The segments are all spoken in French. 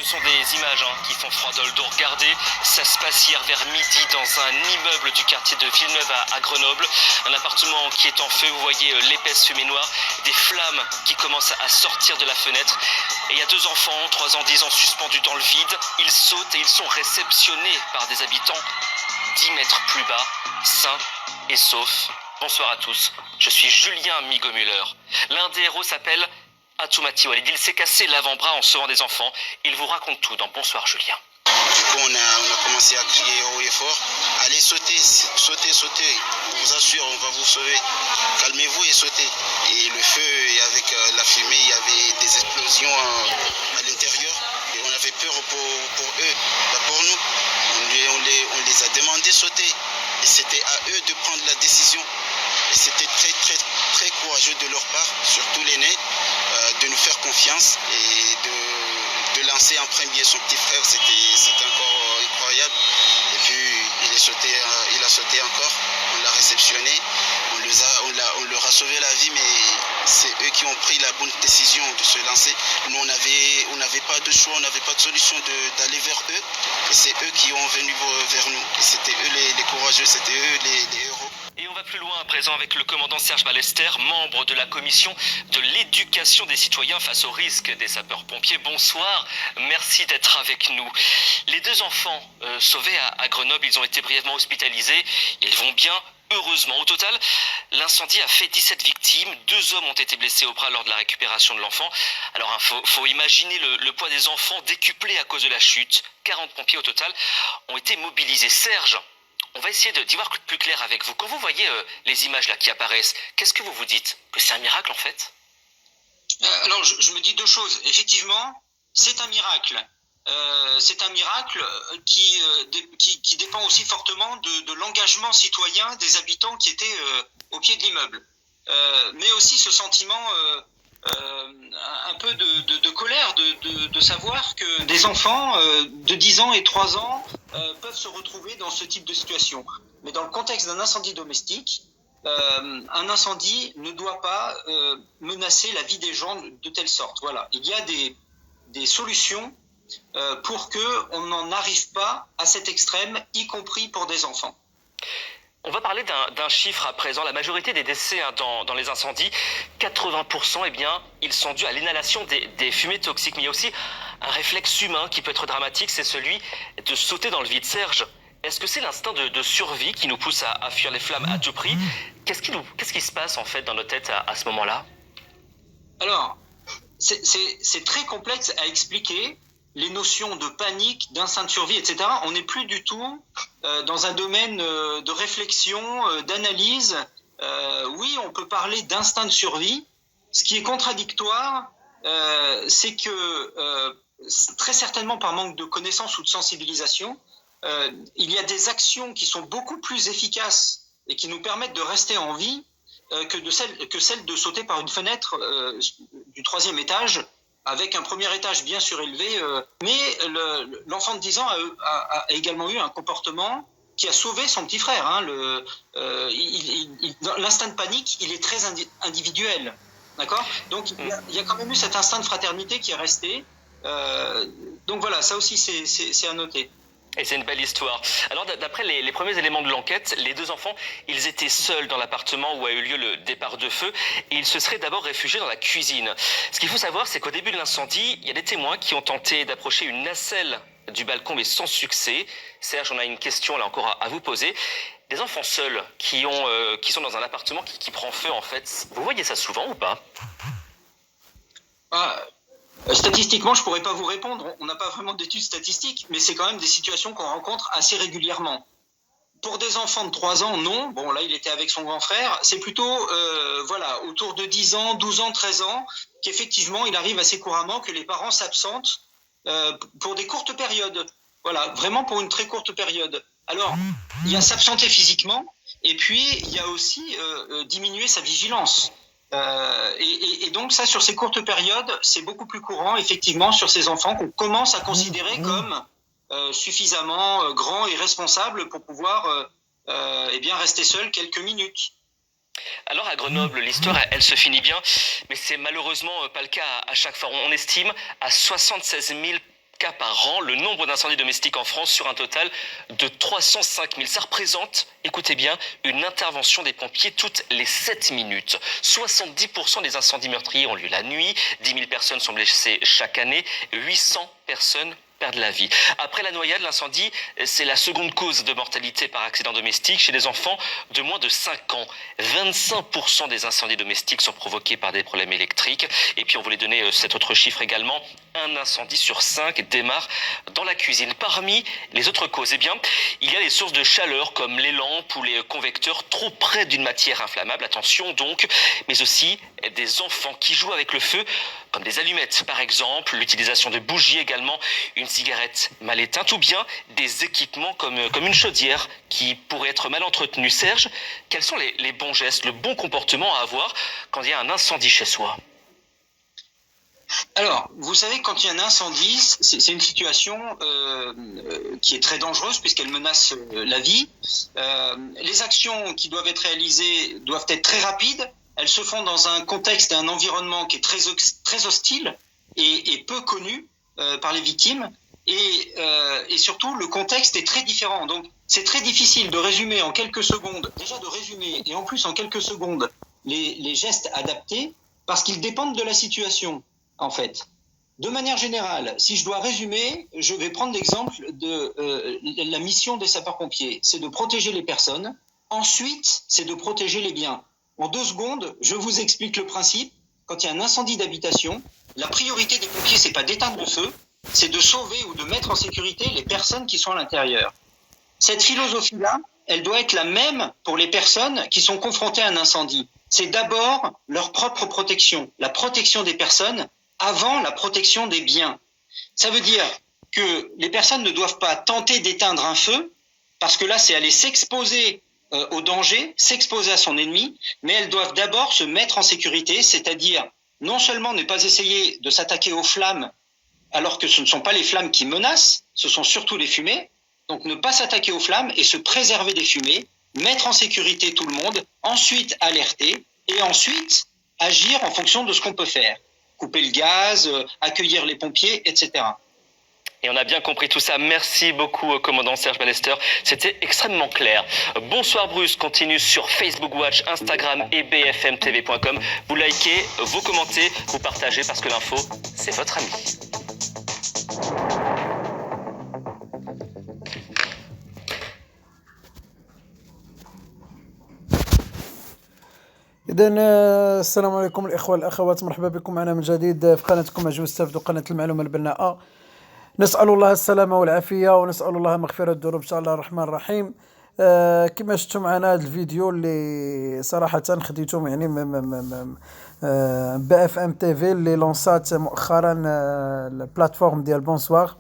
Ce sont des images qui font froid dans le dos. Regardez, ça se passe hier vers midi dans un immeuble du quartier de Villeneuve à Grenoble. Un appartement qui est en feu, vous voyez l'épaisse fumée noire, des flammes qui commencent à sortir de la fenêtre. Et il y a 2 enfants, 3 ans, 10 ans, suspendus dans le vide. Ils sautent et ils sont réceptionnés par des habitants 10 mètres plus bas, sains et saufs. Bonsoir à tous, je suis Julien Migomüller. L'un des héros s'appelle Atoumati Walid. Il s'est cassé l'avant-bras en sauvant des enfants. Il vous raconte tout dans Bonsoir Julien. Du coup, on a commencé à crier haut et fort. Allez, sautez, sautez, sautez. On vous assure, on va vous sauver. Calmez-vous et sautez. Et le feu, et avec la fumée, il y avait des explosions à l'intérieur. Et on avait peur pour eux, pas pour nous. On les a demandé de sauter. Et c'était à eux de prendre la décision. Et c'était très, très, très courageux de leur part, surtout l'aîné, de nous faire confiance et de lancer en premier son petit frère. C'était encore incroyable. Et puis il a sauté encore. On l'a réceptionné. On leur a sauvé la vie, mais c'est eux qui ont pris la bonne décision de se lancer. Nous, on n'avait pas de choix, on n'avait pas de solution d'aller vers eux. Et c'est eux qui ont venu vers nous. Et c'était eux les courageux, c'était eux les héros. Et on va plus loin à présent avec le commandant Serge Ballester, membre de la commission de l'éducation des citoyens face au risque des sapeurs-pompiers. Bonsoir, merci d'être avec nous. Les 2 enfants sauvés à Grenoble, ils ont été brièvement hospitalisés. Ils vont bien, heureusement. Au total, l'incendie a fait 17 victimes. 2 hommes ont été blessés au bras lors de la récupération de l'enfant. Alors, faut imaginer le poids des enfants décuplé à cause de la chute. 40 pompiers au total ont été mobilisés. Serge, on va essayer d'y voir plus clair avec vous. Quand vous voyez les images là qui apparaissent, qu'est-ce que vous vous dites? Que c'est un miracle en fait? Alors je me dis 2 choses. Effectivement, c'est un miracle. C'est un miracle qui dépend aussi fortement de l'engagement citoyen des habitants qui étaient au pied de l'immeuble. Mais aussi ce sentiment un peu de colère de savoir que des enfants de 10 ans et 3 ans peuvent se retrouver dans ce type de situation. Mais dans le contexte d'un incendie domestique, un incendie ne doit pas menacer la vie des gens de telle sorte. Voilà. Il y a des solutions pour qu'on n'en arrive pas à cet extrême, y compris pour des enfants. On va parler d'un chiffre à présent. La majorité des décès dans les incendies, 80%, eh bien, ils sont dus à l'inhalation des fumées toxiques. Mais il y a aussi un réflexe humain qui peut être dramatique, c'est celui de sauter dans le vide. Serge, est-ce que c'est l'instinct de survie qui nous pousse à fuir les flammes à tout prix? Qu'est-ce qui se passe en fait dans nos têtes à ce moment-là? Alors, c'est très complexe à expliquer. Les notions de panique, d'instinct de survie, etc. On n'est plus du tout dans un domaine de réflexion, d'analyse. Oui, on peut parler d'instinct de survie. Ce qui est contradictoire, c'est que très certainement par manque de connaissances ou de sensibilisation, il y a des actions qui sont beaucoup plus efficaces et qui nous permettent de rester en vie que celle de sauter par une fenêtre du 3e étage, avec un premier étage bien surélevé. Mais l'enfant de 10 ans a également eu un comportement qui a sauvé son petit frère. L'instinct de panique, il est très individuel. D'accord ? Donc, il y a quand même eu cet instinct de fraternité qui est resté. Donc voilà, ça aussi, c'est à noter. Et c'est une belle histoire. Alors d'après les premiers éléments de l'enquête, les 2 enfants, ils étaient seuls dans l'appartement où a eu lieu le départ de feu et ils se seraient d'abord réfugiés dans la cuisine. Ce qu'il faut savoir, c'est qu'au début de l'incendie, il y a des témoins qui ont tenté d'approcher une nacelle du balcon mais sans succès. Serge, on a une question là encore à vous poser. Des enfants seuls qui sont dans un appartement qui prend feu en fait, vous voyez ça souvent ou pas? Statistiquement, je pourrais pas vous répondre. On n'a pas vraiment d'études statistiques, mais c'est quand même des situations qu'on rencontre assez régulièrement. Pour des enfants de 3 ans, non. Bon, là, il était avec son grand frère. C'est plutôt, autour de 10 ans, 12 ans, 13 ans, qu'effectivement, il arrive assez couramment que les parents s'absentent pour des courtes périodes. Voilà, vraiment pour une très courte période. Alors, il y a s'absenter physiquement, et puis il y a aussi diminuer sa vigilance. Et donc ça, sur ces courtes périodes, c'est beaucoup plus courant, effectivement, sur ces enfants qu'on commence à considérer comme suffisamment grands et responsables pour pouvoir rester seuls quelques minutes. Alors à Grenoble, l'histoire, elle se finit bien, mais c'est malheureusement pas le cas à chaque fois. On estime à 76 000 cas par an, le nombre d'incendies domestiques en France sur un total de 305 000. Ça représente, écoutez bien, une intervention des pompiers toutes les 7 minutes. 70% des incendies meurtriers ont lieu la nuit, 10 000 personnes sont blessées chaque année, 800 personnes perdent la vie. Après la noyade, l'incendie, c'est la seconde cause de mortalité par accident domestique chez les enfants de moins de 5 ans. 25% des incendies domestiques sont provoqués par des problèmes électriques. Et puis on voulait donner cet autre chiffre également. Un incendie sur 5 démarre dans la cuisine. Parmi les autres causes, eh bien, il y a les sources de chaleur comme les lampes ou les convecteurs trop près d'une matière inflammable, attention donc, mais aussi des enfants qui jouent avec le feu, comme des allumettes par exemple, l'utilisation de bougies également, une cigarette mal éteinte ou bien des équipements comme une chaudière qui pourrait être mal entretenue. Serge, quels sont les bons gestes, le bon comportement à avoir quand il y a un incendie chez soi ? Alors, vous savez, quand il y a un incendie, c'est une situation qui est très dangereuse puisqu'elle menace la vie. Les actions qui doivent être réalisées doivent être très rapides. Elles se font dans un contexte et un environnement qui est très hostile et peu connu par les victimes. Et surtout, le contexte est très différent. Donc, c'est très difficile de résumer en quelques secondes, déjà de résumer, et en plus en quelques secondes, les gestes adaptés, parce qu'ils dépendent de la situation, en fait. De manière générale, si je dois résumer, je vais prendre l'exemple de la mission des sapeurs-pompiers. C'est de protéger les personnes. Ensuite, c'est de protéger les biens. En 2 secondes, je vous explique le principe. Quand il y a un incendie d'habitation, la priorité des pompiers, c'est pas d'éteindre le feu, c'est de sauver ou de mettre en sécurité les personnes qui sont à l'intérieur. Cette philosophie-là, elle doit être la même pour les personnes qui sont confrontées à un incendie. C'est d'abord leur propre protection, la protection des personnes avant la protection des biens. Ça veut dire que les personnes ne doivent pas tenter d'éteindre un feu, parce que là, c'est aller s'exposer au danger, s'exposer à son ennemi, mais elles doivent d'abord se mettre en sécurité, c'est-à-dire non seulement ne pas essayer de s'attaquer aux flammes, alors que ce ne sont pas les flammes qui menacent, ce sont surtout les fumées, donc ne pas s'attaquer aux flammes et se préserver des fumées, mettre en sécurité tout le monde, ensuite alerter, et ensuite agir en fonction de ce qu'on peut faire. Couper le gaz, accueillir les pompiers, etc. Et on a bien compris tout ça. Merci beaucoup, commandant Serge Ballester. C'était extrêmement clair. Bonsoir Bruce continue sur Facebook Watch, Instagram et bfmtv.com. Vous likez, vous commentez, vous partagez parce que l'info, c'est votre ami. إذا السلام عليكم الإخوة والأخوات، مرحبا بكم معنا من جديد في قناتكم عجوز استفدوا، قناة المعلومة البناءة. نسأل الله السلامة والعافية ونسأل الله مغفرة الذنوب إن شاء الله الرحمن الرحيم. كما شفتوا معنا هذا الفيديو اللي صراحة خديتهم يعني بي اف ام تي في اللي لونسات مؤخرا البلاتفورم ديال بونسوار.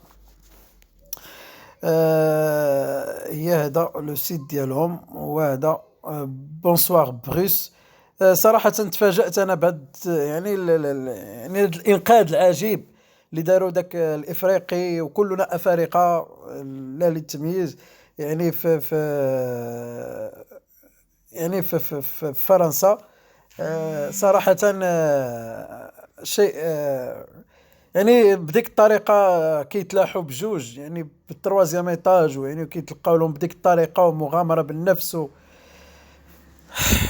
هي هذا لو سيت ديالهم وهذا بونسوار بروس. صراحة تفاجأت أنا بعد يعني يعني الإنقاذ العجيب اللي داروا داك الإفريقي، وكلنا أفارقة لا للتمييز، يعني في فرنسا. صراحة شيء يعني بديك الطريقة كيتلاحوا بجوج يعني بالتروازيام ايطاج، ويعني كيتلقاو لهم بديك الطريقة ومغامرة بالنفس.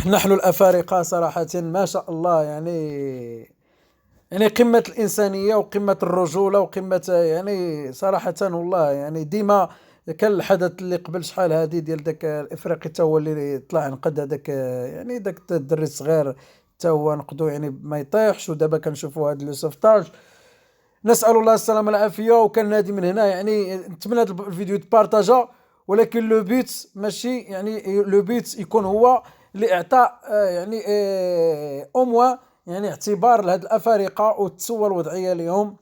نحن الأفارقة صراحة ما شاء الله يعني قمة الإنسانية وقمة الرجولة وقمة يعني صراحة والله. يعني ديما كان الحدث اللي قبل شحال هادي ديال داك الإفريقي تا هو اللي طلع نقد هذاك يعني داك الدري الصغير تا هو نقدو يعني ما يطيحش، ودابا كنشوفوا هاد لو سوفتاج. نسأل الله السلامة والعافية. وكان نادي من هنا يعني نتمنى هذا الفيديو يتبارطاجا، ولكن لو بيت ماشي يعني لو بيت يكون هو لإعطاء يعني أموا يعني اعتبار لهاد الأفارقة وتسوى الوضعية لهم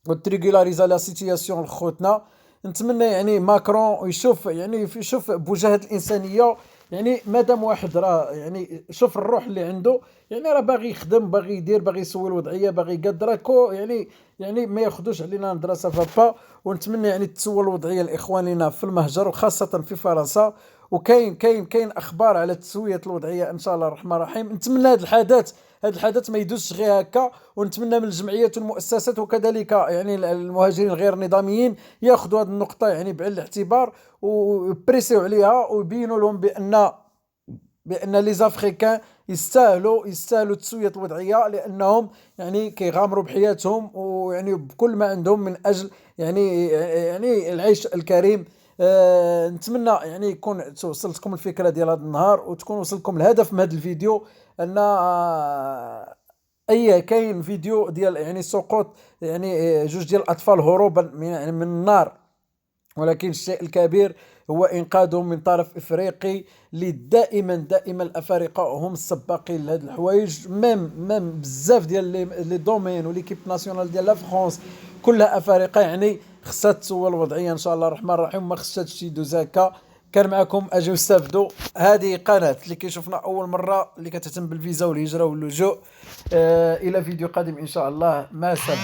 وتريغولاريزا لا سيتياسيون لخوتنا. نتمنى يعني ماكرون يشوف يعني يشوف بوجهة الإنسانية، يعني مادام واحد راه يعني شوف الروح اللي عنده، يعني راه باغي يخدم، باغي يدير، باغي يسوي الوضعية، باغي يقدر كو يعني ما ياخدوش علينا مدرسة فابا. ونتمنى يعني تسوى الوضعية لإخواننا في المهجر وخاصة في فرنسا، وكاين اخبار على تسويه الوضعيه ان شاء الله الرحمن الرحيم. نتمنى هذا الحدث ما يدوزش غير هكا، ونتمنى من الجمعيات والمؤسسات وكذلك يعني المهاجرين الغير النظاميين ياخذوا هذه النقطه يعني بعين الاعتبار ويبريسيو عليها ويبينوا لهم بان لي زافريكان يستاهلوا تسويه الوضعيه، لانهم يعني كيغامروا بحياتهم ويعني بكل ما عندهم من اجل يعني العيش الكريم. نتمنى يعني يكون توصلتكم الفكره ديال هذا النهار، وتكون وصلكم الهدف من هذا الفيديو، ان كاين فيديو ديال يعني سقوط يعني جوج ديال الاطفال هروبا من النار، ولكن الشيء الكبير هو إنقاذهم من طرف إفريقي، اللي دائما الأفارقة هم السباقين لهاد الحوايج. ميم بزاف ديال لي دومين وليكيب ناسيونال ديال لا فرونس كلها أفارقة، يعني خصها تسوى الوضعية إن شاء الله الرحمن الرحيم، ما خصها هادشي يدوز هكا. كان معكم أجيو استافدوا، هذه قناة اللي كيشوفنا أول مرة اللي كتهتم بالفيزا والهجرة واللجوء. إلى فيديو قادم إن شاء الله، مع السلامة.